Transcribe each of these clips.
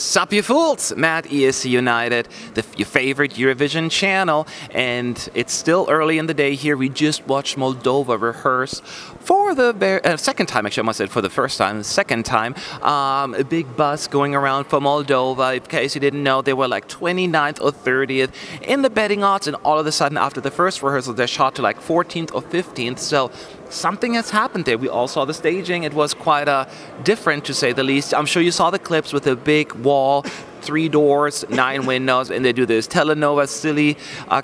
Sup you fools, Matt, ESC United, your favorite Eurovision channel, and it's still early in the day here. We just watched Moldova rehearse for the second time, actually I must say for the first time, the second time. A big bus going around for Moldova. In case you didn't know, they were like 29th or 30th in the betting odds, and all of a sudden after the first rehearsal they shot to like 14th or 15th, so something has happened there. We all saw the staging. It was quite different, to say the least. I'm sure you saw the clips with a big wall, 3 doors, 9 windows, and they do this telenova silly,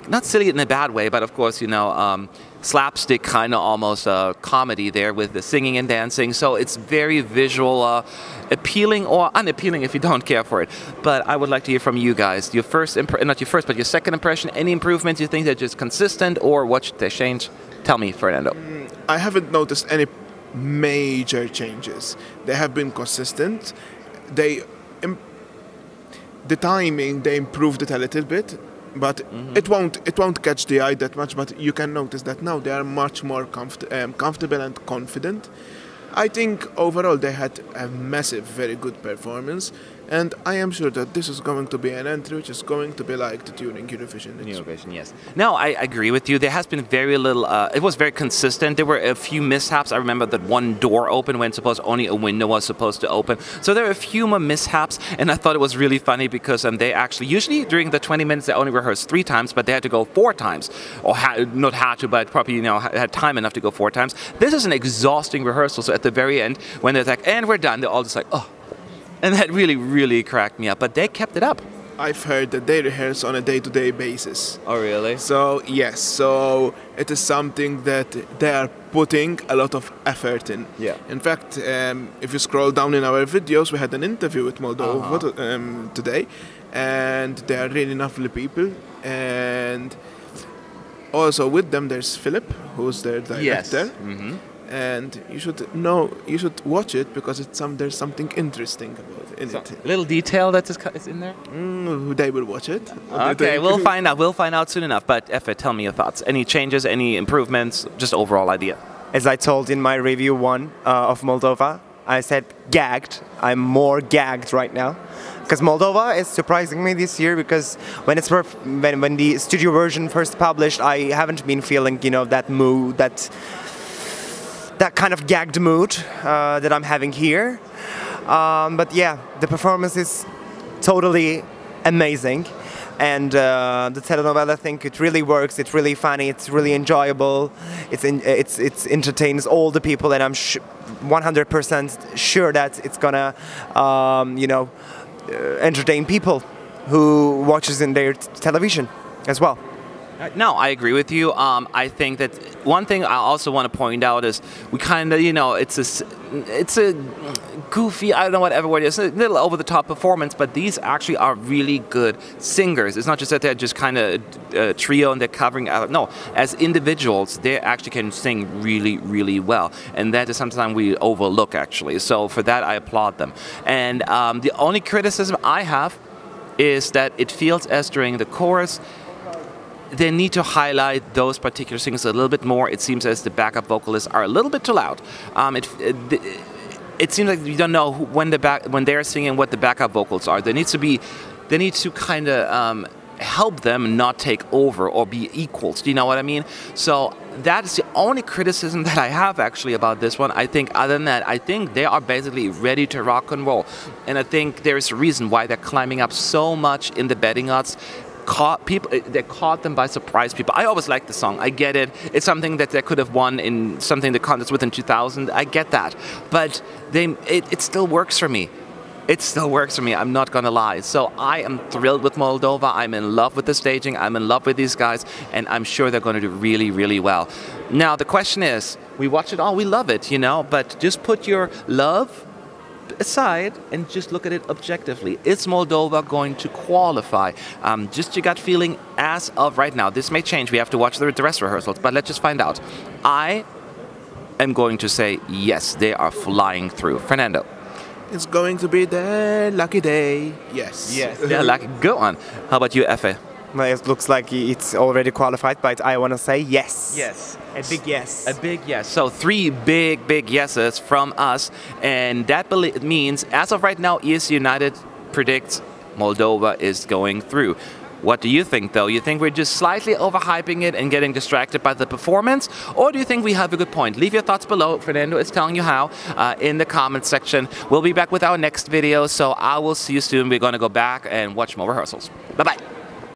not silly in a bad way, but of course, you know, slapstick kind of almost comedy there with the singing and dancing. So it's very visual, appealing or unappealing if you don't care for it. But I would like to hear from you guys. Your first, not your first, but your second impression. Any improvements you think they're just consistent, or what should they change? Tell me, Fernando. I haven't noticed any major changes. They have been consistent. The timing, they improved it a little bit, but it won't catch the eye that much. But you can notice that now they are much more comfortable and confident. I think overall they had a massive, very good performance, and I am sure that this is going to be an entry which is going to be liked during Eurovision. Eurovision, yes. No, I agree with you. There has been very little, it was very consistent. There were a few mishaps. I remember that one door opened when only a window was supposed to open. So there were a few more mishaps, and I thought it was really funny because they actually, usually during the 20 minutes, they only rehearsed 3 times, but they had to go 4 times. Or not had to, but probably, you know, had time enough to go 4 times. This is an exhausting rehearsal, so at the very end, when they're like, and we're done, they're all just like, oh. And that really, really cracked me up. But they kept it up. I've heard that they rehearse on a day-to-day basis. Oh, really? So, yes. So, it is something that they are putting a lot of effort in. Yeah. In fact, if you scroll down in our videos, we had an interview with Moldova today. And they are really lovely people. And also with them, there's Philip, who's their director. Yes. And you should watch it because there's something interesting about it. A little detail that is in there? They will watch it. Okay, we'll find out. We'll find out soon enough. But Efe, tell me your thoughts. Any changes, any improvements, just overall idea? As I told in my review 1 of Moldova, I said gagged. I'm more gagged right now. Because Moldova is surprising me this year, because when the studio version first published, I haven't been feeling, you know, that mood, that kind of gagged mood that I'm having here. But yeah, the performance is totally amazing. And the telenovela thing, it really works, it's really funny, it's really enjoyable, it entertains all the people, and I'm 100% sure that it's gonna, you know, entertain people who watches in their television as well. No, I agree with you. I think that one thing I also want to point out is we kind of, you know, it's a goofy, I don't know whatever word it is, a little over-the-top performance, but these actually are really good singers. It's not just that they're just kind of a trio and they're covering out. No, as individuals, they actually can sing really, really well, and that is something we overlook, actually. So for that, I applaud them. And the only criticism I have is that it feels as during the chorus, they need to highlight those particular singers a little bit more. It seems as the backup vocalists are a little bit too loud. It seems like you don't know when they're singing what the backup vocals are. They need to kind of help them not take over or be equals. Do you know what I mean? So that is the only criticism that I have actually about this one. I think other than that, I think they are basically ready to rock and roll. And I think there's a reason why they're climbing up so much in the betting odds. They caught them by surprise. People, I always liked the song. I get it. It's something that they could have won in something the contest within 2000. I get that, but it still works for me. It still works for me. I'm not gonna lie. So I am thrilled with Moldova. I'm in love with the staging. I'm in love with these guys, and I'm sure they're going to do really, really well. Now the question is, we watch it all, we love it, you know. But just put your love aside and just look at it objectively. Is Moldova going to qualify? Just your gut feeling as of right now. This may change. We have to watch the rest rehearsals, but let's just find out. I am going to say yes, they are flying through. Fernando. It's going to be their lucky day. Yes. Yes. Yeah, lucky. Good one. How about you, Efe? Well, it looks like it's already qualified, but I want to say yes. Yes. A big yes. A big yes. So 3 big yeses from us. And that means, as of right now, ESC United predict Moldova is going through. What do you think, though? You think we're just slightly overhyping it and getting distracted by the performance? Or do you think we have a good point? Leave your thoughts below. Fernando is telling you how in the comments section. We'll be back with our next video, so I will see you soon. We're going to go back and watch more rehearsals. Bye-bye.